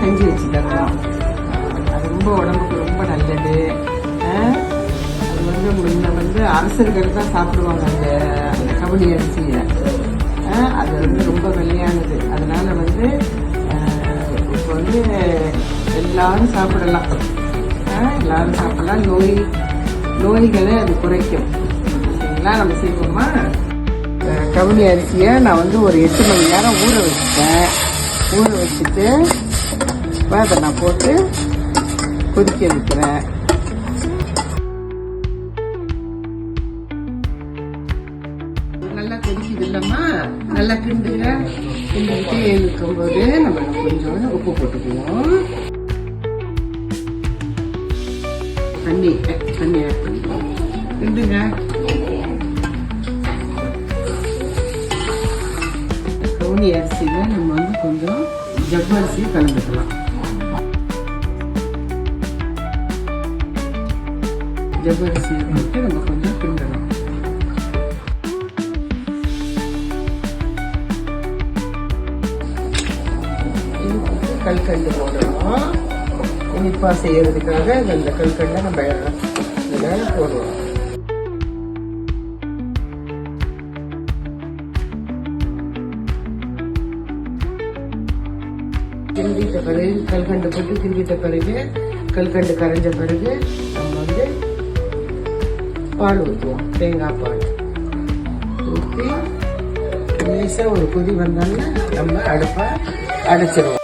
கஞ்சி வச்சு தரணும். அது ரொம்ப உடம்புக்கு ரொம்ப நல்லது. அது முன்ன அரசர்கள் தான் சாப்பிடுவாங்க அந்த கவுனி அரிசியை. அது ரொம்ப வெள்ளையானது. அதனால இப்போ எல்லாரும் சாப்பிடலாம். எல்லாரும் சாப்பிடலாம். நோய்களை அது குறைக்கும். சரிங்களா? நம்ம செய்வோமா? கவுனி அரிசியை நான் ஒரு 8 மணி நேரம் ஊற வச்சுட்டேன். ஊற வச்சுட்டு அதை நான் போட்டு கொதிக்க வைக்கிறேன். நல்லா கொதிக்குது இல்லம்மா? நல்லா கிண்டிக்கிட்டே இருக்கும்போது நம்ம கொஞ்சம் உப்பு போட்டுக்குவோம். தண்ணி ஆட் பண்ணிக்குவோம். கிண்டுங்க. கவுனி அரிசியில நம்ம கொஞ்சம் ஜவ்வரிசி கலந்துக்கலாம். ஜவ்வரிசியை போட்டு நம்ம கொஞ்சம் கிண்டணும். கல்கண்டு போடணும். இனிப்பா செய்யறதுக்காக அந்த கல்கண்டை நம்ம இதில் போடுவோம். கிண்டிட்ட பிறகு கல்கண்டு போட்டு கிண்டிட்ட பிறகு கல்கண்டு கரைஞ்ச பிறகு நம்ம பால் ஊற்றுவோம். தேங்காய் பால் ஊற்றி லேசாக ஒரு கொதி வந்தாலும் நம்ம அடுப்பை அடைச்சிடுவோம்.